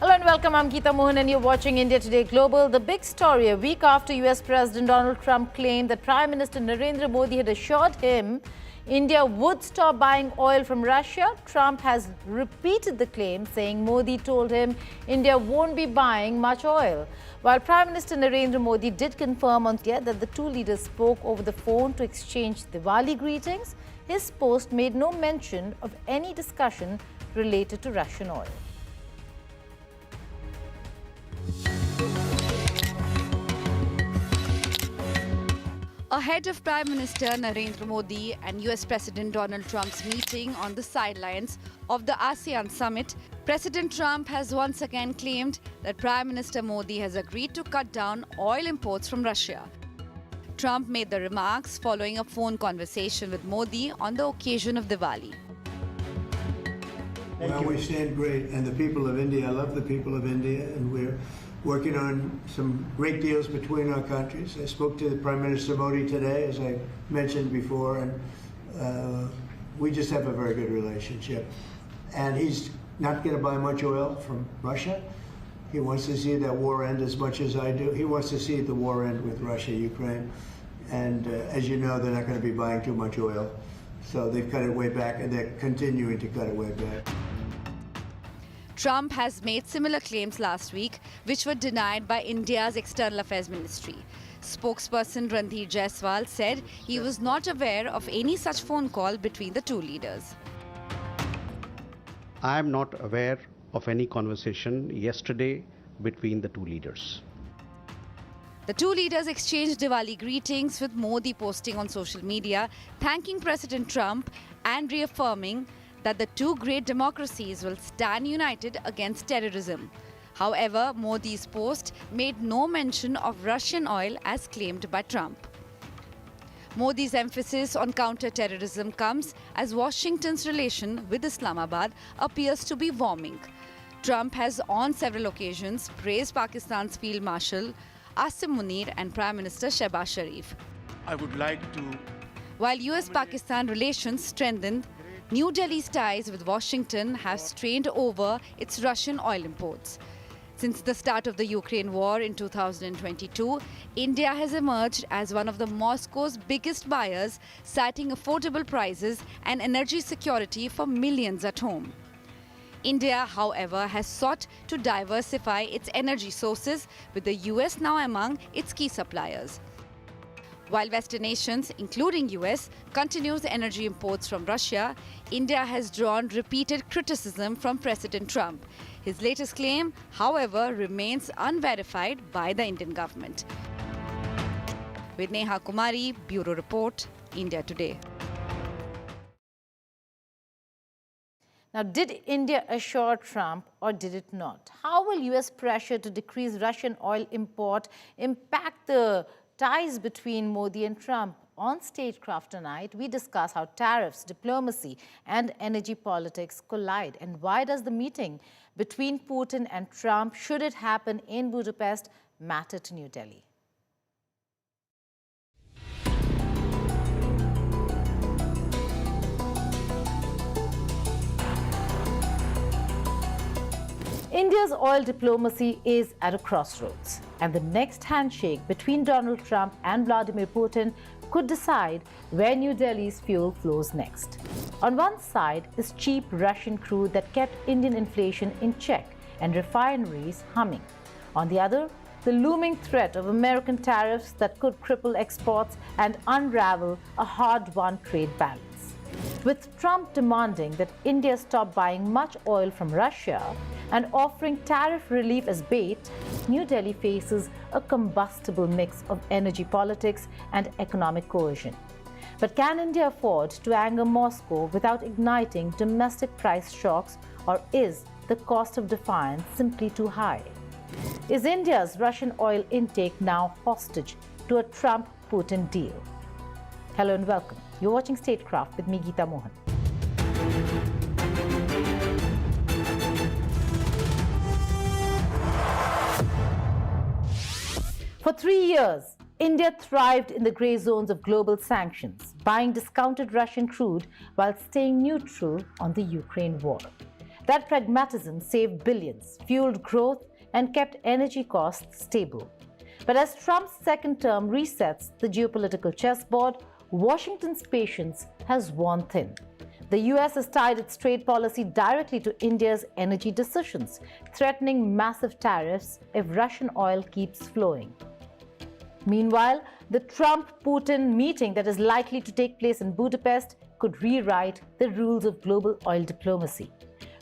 Hello and welcome. I'm Geeta, Mohan and you're watching India Today Global. The big story: a week after US President Donald Trump claimed that Prime Minister Narendra Modi had assured him India would stop buying oil from Russia, Trump has repeated the claim, saying Modi told him India won't be buying much oil. While Prime Minister Narendra Modi did confirm on Tuesday that the two leaders spoke over the phone to exchange Diwali greetings, his post made no mention of any discussion related to Russian oil. Ahead of Prime Minister Narendra Modi and US President Donald Trump's meeting on the sidelines of the ASEAN summit, President Trump has once again claimed that Prime Minister Modi has agreed to cut down oil imports from Russia. Trump made the remarks following a phone conversation with Modi on the occasion of Diwali. Well, we stand great, and the people of India, I love the people of India, and we're working on some great deals between our countries. I spoke to the Prime Minister Modi today, as I mentioned before, and we just have a very good relationship. And he's not going to buy much oil from Russia. He wants to see that war end as much as I do. He wants to see the war end with Russia, Ukraine. And as you know, they're not going to be buying too much oil. So they've cut it way back, and they're continuing to cut it way back. Trump has made similar claims last week, which were denied by India's External Affairs Ministry. Spokesperson Ranveer Jaiswal said he was not aware of any such phone call between the two leaders. I am not aware of any conversation yesterday between the two leaders. The two leaders exchanged Diwali greetings, with Modi posting on social media thanking President Trump and reaffirming that the two great democracies will stand united against terrorism. However, Modi's post made no mention of Russian oil as claimed by Trump. Modi's emphasis on counter-terrorism comes as Washington's relation with Islamabad appears to be warming. Trump has on several occasions praised Pakistan's Field Marshal Asim Munir and Prime Minister Shehbaz Sharif. I would like to... While US-Pakistan relations strengthened, New Delhi's ties with Washington have strained over its Russian oil imports. Since the start of the Ukraine war in 2022, India has emerged as one of the Moscow's biggest buyers, citing affordable prices and energy security for millions at home. India, however, has sought to diversify its energy sources, with the US now among its key suppliers. While Western nations, including US, continues energy imports from Russia, India has drawn repeated criticism from President Trump. His latest claim, however, remains unverified by the Indian government. With Neha Kumari, Bureau Report, India Today. Now, did India assure Trump or did it not? How will US pressure to decrease Russian oil import impact the ties between Modi and Trump? On Statecraft tonight, we discuss how tariffs, diplomacy and energy politics collide, and why does the meeting between Putin and Trump, should it happen in Budapest, matter to New Delhi? India's oil diplomacy is at a crossroads, and the next handshake between Donald Trump and Vladimir Putin could decide where New Delhi's fuel flows next. On one side is cheap Russian crude that kept Indian inflation in check and refineries humming. On the other, the looming threat of American tariffs that could cripple exports and unravel a hard-won trade balance. With Trump demanding that India stop buying much oil from Russia and offering tariff relief as bait, New Delhi faces a combustible mix of energy politics and economic coercion. But can India afford to anger Moscow without igniting domestic price shocks, or is the cost of defiance simply too high? Is India's Russian oil intake now hostage to a Trump-Putin deal? Hello and welcome. You're watching Statecraft with me, Geeta, Mohan. For 3 years, India thrived in the grey zones of global sanctions, buying discounted Russian crude while staying neutral on the Ukraine war. That pragmatism saved billions, fueled growth, and kept energy costs stable. But as Trump's second term resets the geopolitical chessboard, Washington's patience has worn thin. The US has tied its trade policy directly to India's energy decisions, threatening massive tariffs if Russian oil keeps flowing. Meanwhile, the Trump-Putin meeting that is likely to take place in Budapest could rewrite the rules of global oil diplomacy.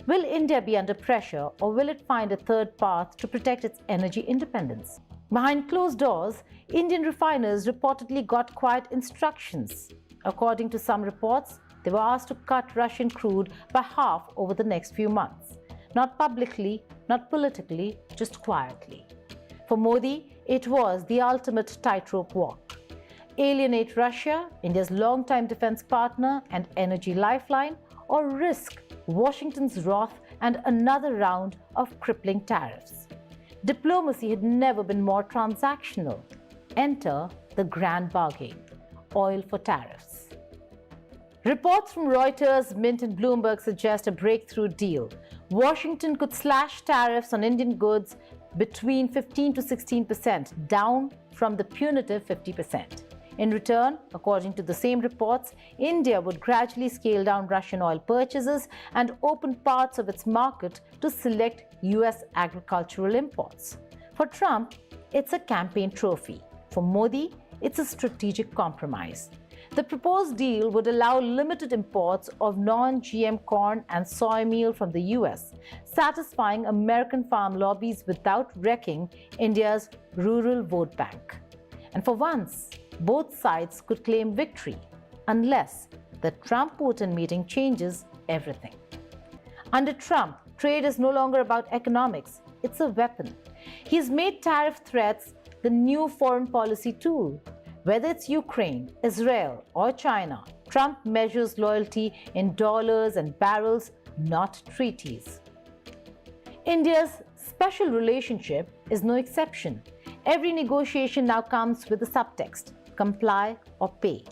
Will India be under pressure, or will it find a third path to protect its energy independence? Behind closed doors, Indian refiners reportedly got quiet instructions. According to some reports, they were asked to cut Russian crude by half over the next few months. Not publicly, not politically, just quietly. For Modi, it was the ultimate tightrope walk. Alienate Russia, India's longtime defense partner and energy lifeline, or risk Washington's wrath and another round of crippling tariffs. Diplomacy had never been more transactional. Enter the grand bargain: oil for tariffs. Reports from Reuters, Mint and Bloomberg suggest a breakthrough deal. Washington could slash tariffs on Indian goods between 15 to 16%, down from the punitive 50%. In return, according to the same reports, India would gradually scale down Russian oil purchases and open parts of its market to select US agricultural imports. For Trump, it's a campaign trophy. For Modi, it's a strategic compromise. The proposed deal would allow limited imports of non-GM corn and soy meal from the US, satisfying American farm lobbies without wrecking India's rural vote bank. And for once, both sides could claim victory, unless the Trump-Putin meeting changes everything. Under Trump, trade is no longer about economics, it's a weapon. He's made tariff threats the new foreign policy tool. Whether it's Ukraine, Israel, or China, Trump measures loyalty in dollars and barrels, not treaties. India's special relationship is no exception. Every negotiation now comes with a subtext: comply or pay.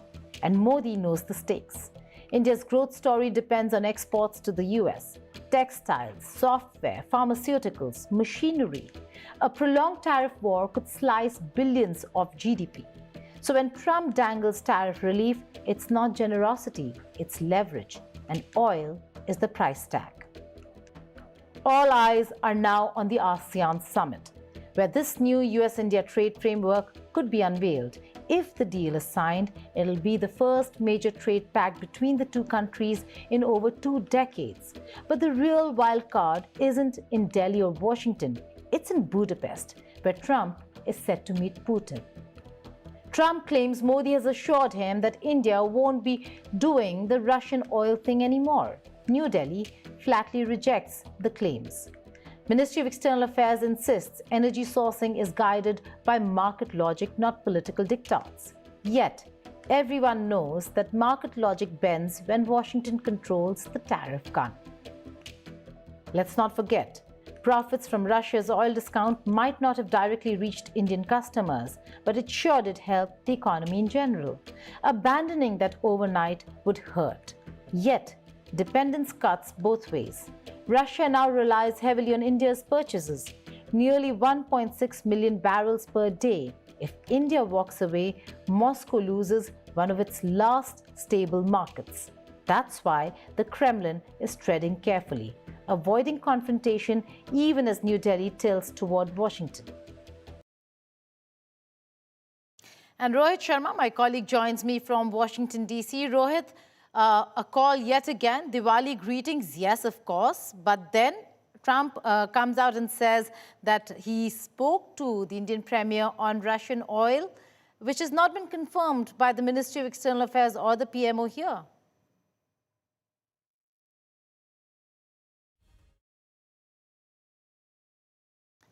And Modi knows the stakes. India's growth story depends on exports to the US: textiles, software, pharmaceuticals, machinery. A prolonged tariff war could slice billions of GDP. So when Trump dangles tariff relief, it's not generosity, it's leverage, and oil is the price tag. All eyes are now on the ASEAN summit, where this new US-India trade framework could be unveiled. If the deal is signed, it'll be the first major trade pact between the two countries in over 2 decades. But the real wild card isn't in Delhi or Washington, it's in Budapest, where Trump is set to meet Putin. Trump claims Modi has assured him that India won't be doing the Russian oil thing anymore. New Delhi flatly rejects the claims. Ministry of External Affairs insists energy sourcing is guided by market logic, not political diktats. Yet, everyone knows that market logic bends when Washington controls the tariff gun. Let's not forget, profits from Russia's oil discount might not have directly reached Indian customers, but it sure did help the economy in general. Abandoning that overnight would hurt. Yet, dependence cuts both ways. Russia now relies heavily on India's purchases, nearly 1.6 million barrels per day. If India walks away, Moscow loses one of its last stable markets. That's why the Kremlin is treading carefully, avoiding confrontation even as New Delhi tilts toward Washington. And Rohit Sharma, my colleague, joins me from Washington, D.C. Rohit, a call yet again, Diwali greetings, yes, of course, but then Trump comes out and says that he spoke to the Indian Premier on Russian oil, which has not been confirmed by the Ministry of External Affairs or the PMO here.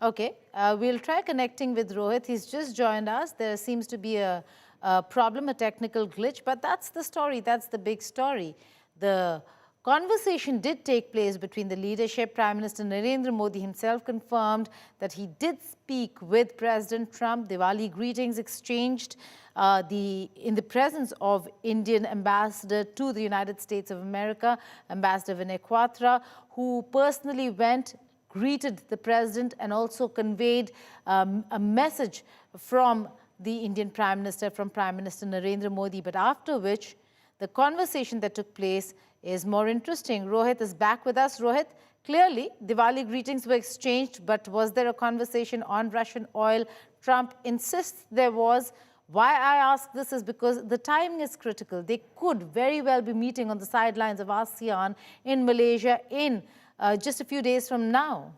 Okay, we'll try connecting with Rohit. He's just joined us. There seems to be a problem, a technical glitch, but that's the story. That's the big story. The conversation did take place between the leadership. Prime Minister Narendra Modi himself confirmed that he did speak with President Trump. Diwali greetings exchanged. in the presence of Indian ambassador to the United States of America, Ambassador Vinay Quatra, who personally went, greeted the president, and also conveyed a message from the Indian Prime Minister, from Prime Minister Narendra Modi, but after which the conversation that took place is more interesting. Rohit is back with us. Rohit, clearly Diwali greetings were exchanged, but was there a conversation on Russian oil? Trump insists there was. Why I ask this is because the timing is critical. They could very well be meeting on the sidelines of ASEAN in Malaysia in just a few days from now.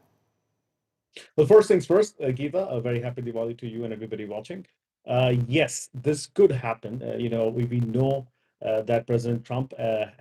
Well, first things first, Geeta, a very happy Diwali to you and everybody watching. Yes, this could happen. We know that President Trump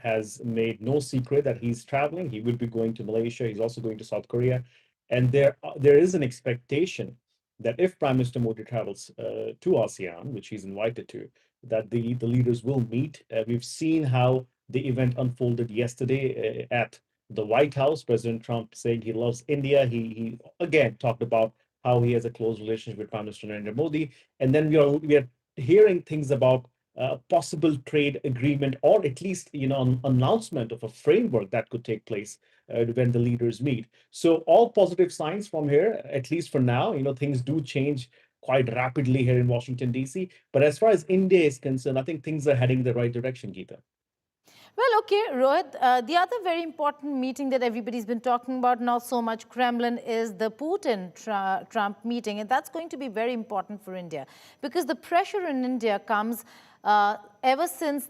has made no secret that he's traveling. He will be going to Malaysia. He's also going to South Korea. And there is an expectation that if Prime Minister Modi travels to ASEAN, which he's invited to, that the leaders will meet. We've seen how the event unfolded yesterday at the White House. President Trump saying he loves India. He again talked about how he has a close relationship with Prime Minister Narendra Modi. And then we are hearing things about a possible trade agreement, or at least an announcement of a framework that could take place when the leaders meet. So all positive signs from here, at least for now. Things do change quite rapidly here in Washington, D.C. But as far as India is concerned, I think things are heading in the right direction, Geeta. Well, okay, Rohit, the other very important meeting that everybody's been talking about, not so much Kremlin, is the Putin-Trump meeting. And that's going to be very important for India, because the pressure in India comes ever since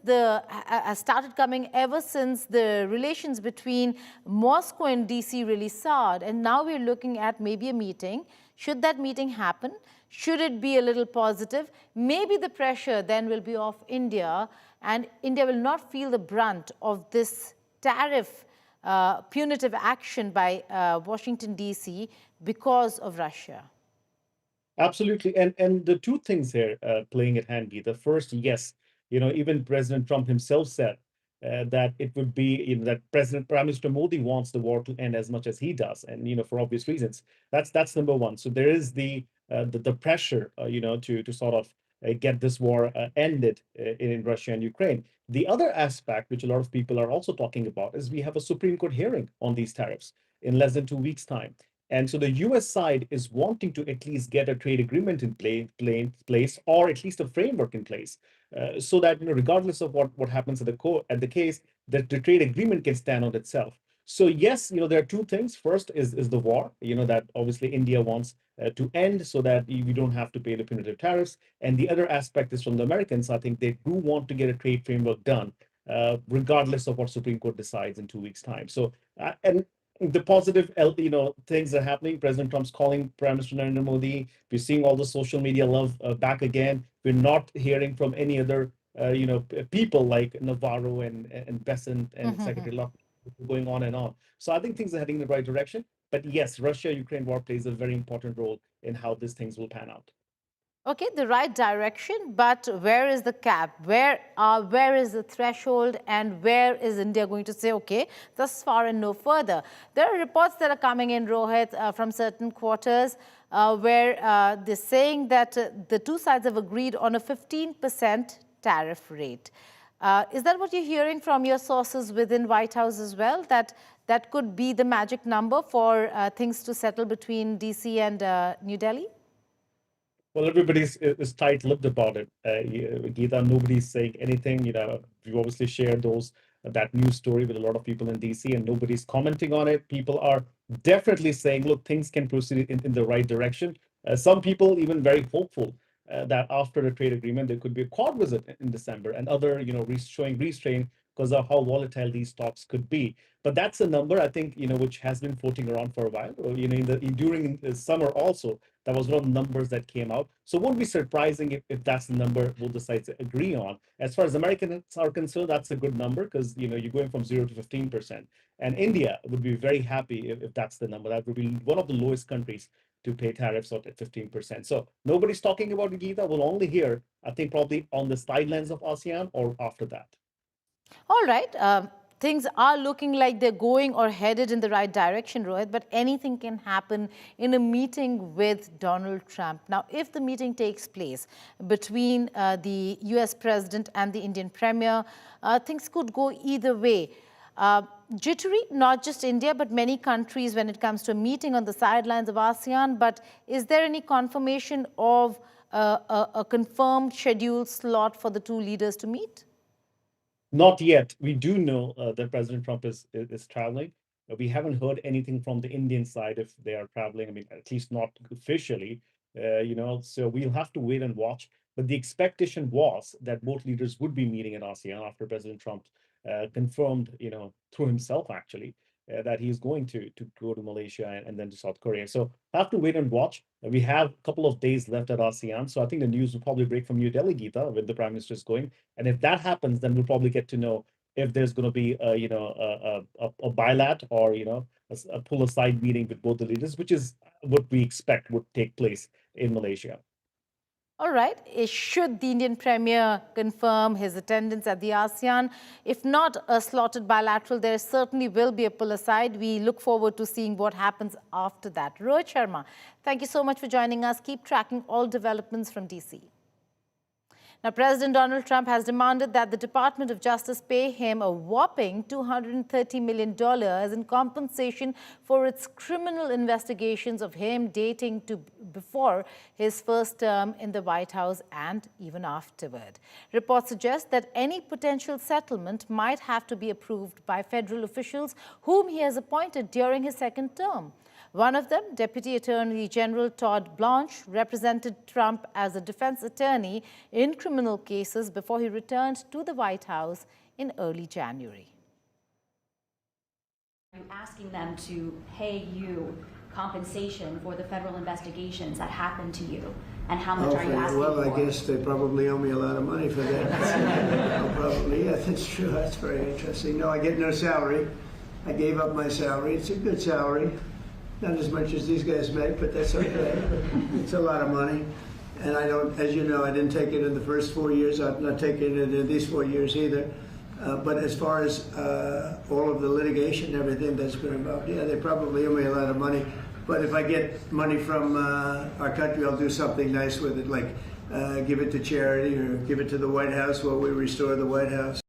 started coming ever since the relations between Moscow and DC really soured. And now we're looking at maybe a meeting. Should that meeting happen? Should it be a little positive? Maybe the pressure then will be off India, and India will not feel the brunt of this tariff punitive action by Washington, D.C. because of Russia. Absolutely. And the two things here playing at hand, Geeta. First, yes, even President Trump himself said that it would be that Prime Minister Modi wants the war to end as much as he does, and for obvious reasons. That's number one. So there is the pressure, to sort of get this war ended in Russia and Ukraine. The other aspect, which a lot of people are also talking about, is we have a Supreme Court hearing on these tariffs in less than 2 weeks' time. And so the US side is wanting to at least get a trade agreement in place, or at least a framework in place, so that regardless of what happens at the case, that the trade agreement can stand on itself. So yes, there are two things. First is the war, that obviously India wants to end so that we don't have to pay the punitive tariffs. And the other aspect is from the Americans. I think they do want to get a trade framework done, regardless of what Supreme Court decides in 2 weeks' time. So and the positive, things are happening. President Trump's calling Prime Minister Narendra Modi. We're seeing all the social media love back again. We're not hearing from any other, people like Navarro and Bessent and Secretary Love going on and on. So I think things are heading in the right direction. But yes, Russia-Ukraine war plays a very important role in how these things will pan out. Okay, the right direction, but where is the cap? Where is the threshold, and where is India going to say, okay, thus far and no further? There are reports that are coming in, Rohit, from certain quarters where they're saying that the two sides have agreed on a 15% tariff rate. Is that what you're hearing from your sources within White House as well, that that could be the magic number for things to settle between DC and New Delhi? Well, everybody is tight-lipped about it, Geeta. Nobody's saying anything. We've obviously shared that news story with a lot of people in DC, and nobody's commenting on it. People are definitely saying, look, things can proceed in the right direction. Some people even very hopeful that after the trade agreement, there could be a Quad visit in December, and other, showing restraint because of how volatile these talks could be. But that's a number, I think, which has been floating around for a while. During the summer also, there was a lot of numbers that came out. So it won't be surprising if that's the number both the sides agree on. As far as Americans are concerned, that's a good number because, you're going from 0 to 15%. And India would be very happy if that's the number. That would be one of the lowest countries to pay tariffs at 15%. So nobody's talking about it, Geeta. We'll only hear, I think, probably on the sidelines of ASEAN or after that. All right. things are looking like they're going or headed in the right direction, Rohit, but anything can happen in a meeting with Donald Trump. Now, if the meeting takes place between the US President and the Indian Premier, things could go either way. Jittery, not just India, but many countries when it comes to a meeting on the sidelines of ASEAN. But is there any confirmation of a confirmed scheduled slot for the two leaders to meet? Not yet. We do know that President Trump is traveling. We haven't heard anything from the Indian side if they are traveling. I mean, at least not officially, so we'll have to wait and watch. But the expectation was that both leaders would be meeting in ASEAN after President Trump confirmed, through himself actually, that he's going to go to Malaysia and then to South Korea. So have to wait and watch. We have a couple of days left at ASEAN. So I think the news will probably break from New Delhi, Geeta, when the Prime Minister is going. And if that happens, then we'll probably get to know if there's going to be a bilat or, a pull-aside meeting with both the leaders, which is what we expect would take place in Malaysia. All right. Should the Indian Premier confirm his attendance at the ASEAN? If not a slotted bilateral, there certainly will be a pull-aside. We look forward to seeing what happens after that. Rohit Sharma, thank you so much for joining us. Keep tracking all developments from DC. Now, President Donald Trump has demanded that the Department of Justice pay him a whopping $230 million in compensation for its criminal investigations of him dating to before his first term in the White House and even afterward. Reports suggest that any potential settlement might have to be approved by federal officials whom he has appointed during his second term. One of them, Deputy Attorney General Todd Blanche, represented Trump as a defense attorney in criminal cases before he returned to the White House in early January. Are you asking them to pay you compensation for the federal investigations that happened to you? And how much are you asking well, for? I guess they probably owe me a lot of money for that. Probably, yeah, that's true. That's very interesting. No, I get no salary. I gave up my salary. It's a good salary. Not as much as these guys make, but that's okay. It's a lot of money. And I don't, as you know, I didn't take it in the first 4 years. I'm not taking it in these 4 years either. But as far as all of the litigation and everything that's been involved, yeah, they probably owe me a lot of money. But if I get money from our country, I'll do something nice with it, like give it to charity or give it to the White House while we restore the White House.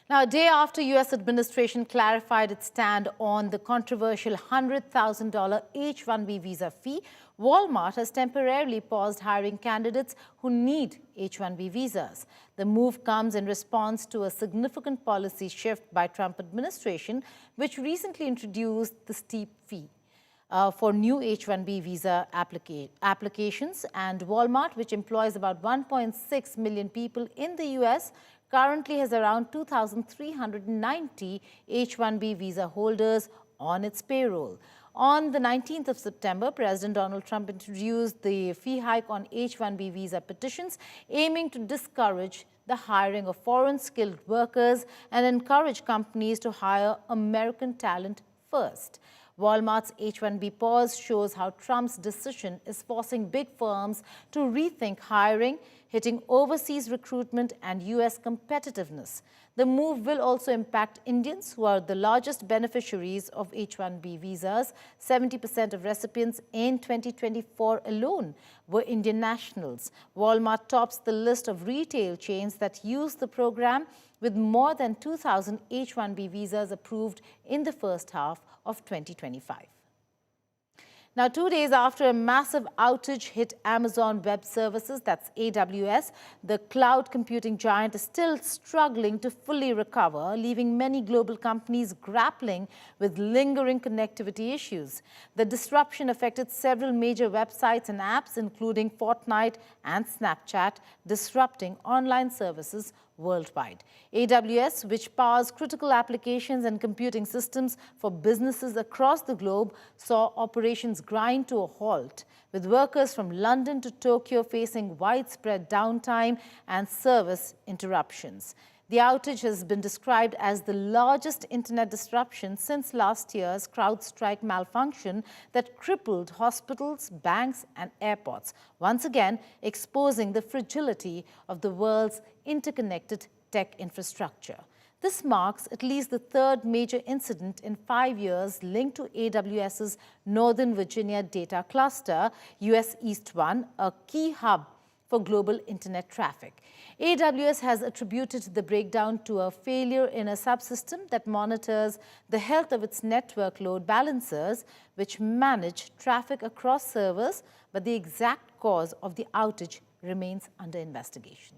Now, a day after U.S. administration clarified its stand on the controversial $100,000 H-1B visa fee, Walmart has temporarily paused hiring candidates who need H-1B visas. The move comes in response to a significant policy shift by Trump administration, which recently introduced the steep fee for new H-1B visa applications. And Walmart, which employs about 1.6 million people in the U.S., currently has around 2,390 H-1B visa holders on its payroll. On the 19th of September, President Donald Trump introduced the fee hike on H-1B visa petitions, aiming to discourage the hiring of foreign skilled workers and encourage companies to hire American talent first. Walmart's H-1B pause shows how Trump's decision is forcing big firms to rethink hiring, hitting overseas recruitment and U.S. competitiveness. The move will also impact Indians, who are the largest beneficiaries of H-1B visas. 70% of recipients in 2024 alone were Indian nationals. Walmart tops the list of retail chains that use the program, with more than 2,000 H-1B visas approved in the first half of 2025. Now, 2 days after a massive outage hit Amazon Web Services, that's AWS, the cloud computing giant is still struggling to fully recover, leaving many global companies grappling with lingering connectivity issues. The disruption affected several major websites and apps, including Fortnite and Snapchat, disrupting online services worldwide. AWS, which powers critical applications and computing systems for businesses across the globe, saw operations grind to a halt, with workers from London to Tokyo facing widespread downtime and service interruptions. The outage has been described as the largest internet disruption since last year's CrowdStrike malfunction that crippled hospitals, banks, and airports, once again exposing the fragility of the world's interconnected tech infrastructure. This marks at least the third major incident in 5 years linked to AWS's Northern Virginia data cluster, US East 1, a key hub for global internet traffic. AWS has attributed the breakdown to a failure in a subsystem that monitors the health of its network load balancers, which manage traffic across servers, but the exact cause of the outage remains under investigation.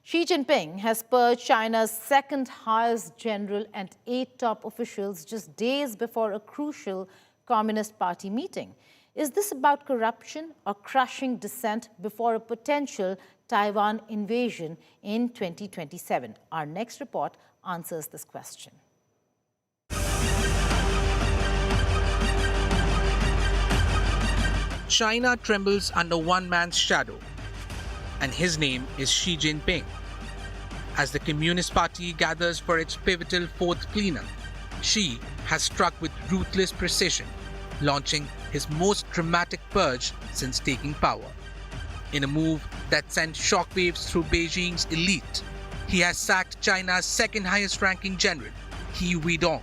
Xi Jinping has purged China's second highest general and 8 top officials just days before a crucial Communist Party meeting. Is this about corruption or crushing dissent before a potential Taiwan invasion in 2027? Our next report answers this question. China trembles under one man's shadow, and his name is Xi Jinping. As the Communist Party gathers for its pivotal fourth plenum, Xi has struck with ruthless precision, launching his most dramatic purge since taking power. In a move that sent shockwaves through Beijing's elite, he has sacked China's second highest ranking general, He Weidong,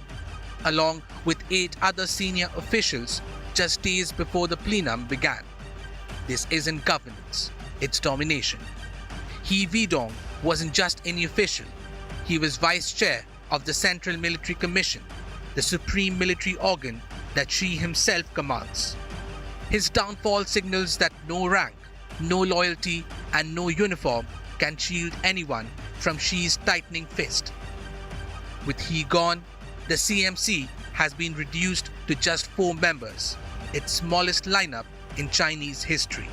along with 8 other senior officials just days before the plenum began. This isn't governance, it's domination. He Weidong wasn't just any official, he was vice chair of the Central Military Commission, the supreme military organ that Xi himself commands. His downfall signals that no rank, no loyalty, and no uniform can shield anyone from Xi's tightening fist. With He gone, the CMC has been reduced to just 4 members, its smallest lineup in Chinese history.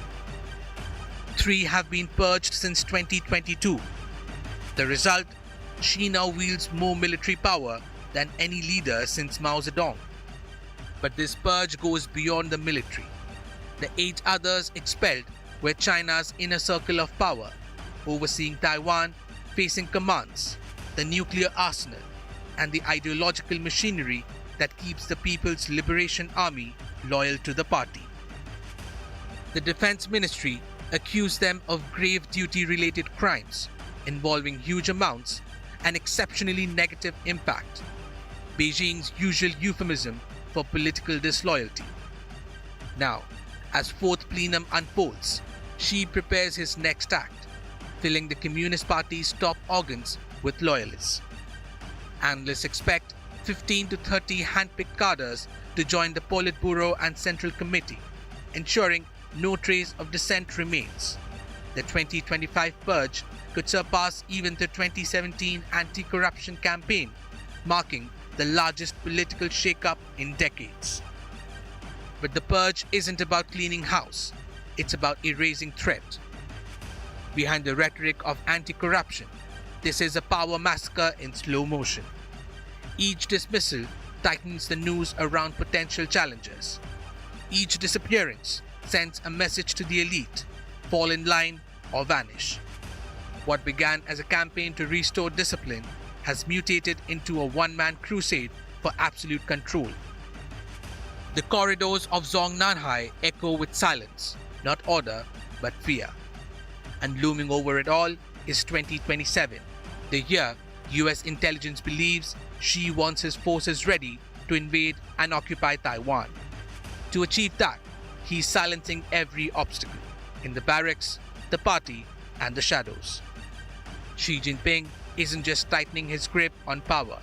3 have been purged since 2022. The result, Xi now wields more military power than any leader since Mao Zedong. But this purge goes beyond the military. The 8 others expelled were China's inner circle of power, overseeing Taiwan, facing commands, the nuclear arsenal, and the ideological machinery that keeps the People's Liberation Army loyal to the party. The Defense Ministry accused them of grave duty-related crimes involving huge amounts and exceptionally negative impact, Beijing's usual euphemism for political disloyalty. Now, as fourth plenum unfolds, Xi prepares his next act, filling the Communist Party's top organs with loyalists. Analysts expect 15 to 30 handpicked cadres to join the Politburo and Central Committee, ensuring no trace of dissent remains. The 2025 purge could surpass even the 2017 anti-corruption campaign, marking the largest political shake-up in decades. But the purge isn't about cleaning house, it's about erasing threat. Behind the rhetoric of anti-corruption, this is a power massacre in slow motion. Each dismissal tightens the noose around potential challengers. Each disappearance sends a message to the elite: fall in line or vanish. What began as a campaign to restore discipline has mutated into a one-man crusade for absolute control. The corridors of Zhongnanhai echo with silence, not order, but fear. And looming over it all is 2027, the year US intelligence believes Xi wants his forces ready to invade and occupy Taiwan. To achieve that, he's silencing every obstacle in the barracks, the party, and the shadows. Xi Jinping isn't just tightening his grip on power,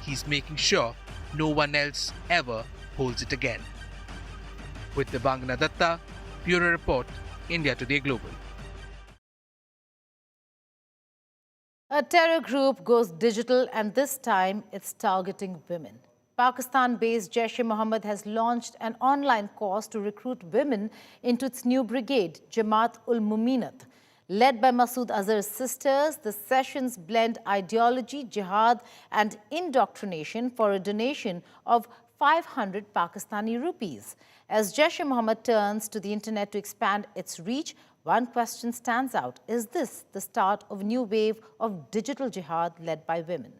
he's making sure no one else ever holds it again. With Devangana Datta, Bureau Report, India Today Global. A terror group goes digital, and this time it's targeting women. Pakistan-based Jaish-e-Mohammad has launched an online course to recruit women into its new brigade, Jamaat-ul-Muminat. Led by Masood Azhar's sisters, the sessions blend ideology, jihad, and indoctrination for a donation of 500 Pakistani rupees. As Jaish-e-Mohammad turns to the internet to expand its reach, one question stands out: is this the start of a new wave of digital jihad led by women?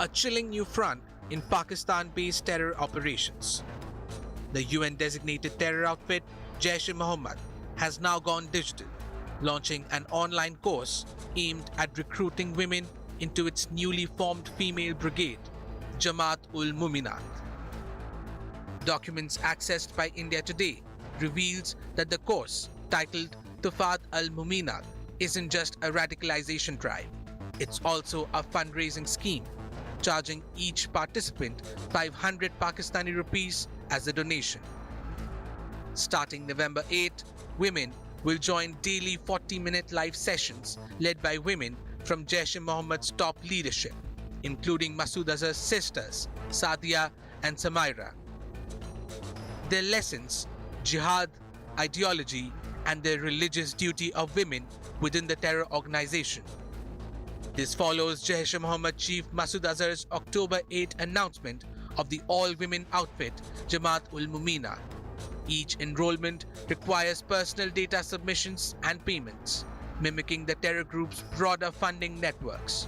a chilling new front in Pakistan-based terror operations. The UN-designated terror outfit, Jaish-e-Mohammad, has now gone digital, launching an online course aimed at recruiting women into its newly formed female brigade, Jamaat-ul-Muminat. Documents accessed by India Today reveals that the course, titled Tufat al-Muminat, isn't just a radicalization drive. It's also a fundraising scheme, charging each participant 500 Pakistani rupees as a donation. Starting November 8, women will join daily 40-minute live sessions led by women from Jaish-e-Mohammad's top leadership, including Masood Azhar's sisters, Sadia and Samaira. Their lessons, jihad, ideology, and the religious duty of women within the terror organization. This follows Jaish-e-Mohammed chief Masood Azhar's October 8 announcement of the all-women outfit Jamaat-ul-Muminat. Each enrollment requires personal data submissions and payments, mimicking the terror group's broader funding networks.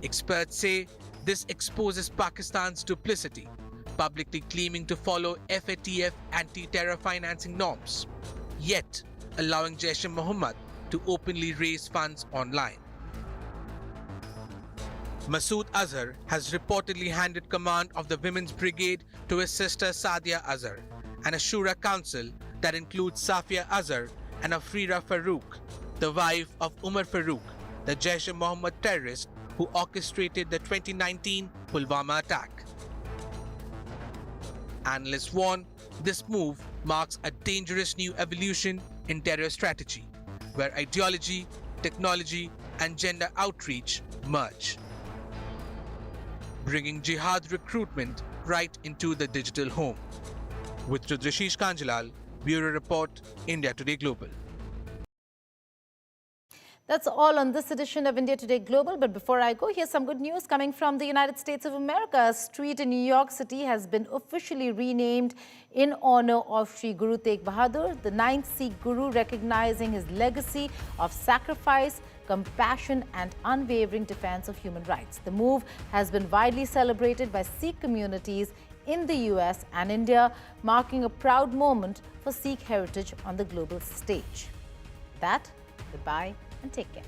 Experts say this exposes Pakistan's duplicity, publicly claiming to follow FATF anti-terror financing norms, yet allowing Jaish-e-Mohammed to openly raise funds online. Masood Azhar has reportedly handed command of the women's brigade to his sister Sadia Azhar, and a Shura council that includes Safia Azhar and Afrira Farooq, the wife of Umar Farooq, the Jaish-e-Mohammed terrorist who orchestrated the 2019 Pulwama attack. Analysts warn this move marks a dangerous new evolution in terror strategy, where ideology, technology, and gender outreach merge, bringing jihad recruitment right into the digital home. With Rudrashish Kanjalal, Bureau Report, India Today Global. That's all on this edition of India Today Global. But before I go, here's some good news coming from the United States of America. A street in New York City has been officially renamed in honor of Sri Guru Tegh Bahadur, the 9th Sikh Guru, recognizing his legacy of sacrifice, compassion and unwavering defense of human rights. The move has been widely celebrated by Sikh communities in the US and India, marking a proud moment for Sikh heritage on the global stage. That, goodbye and take care.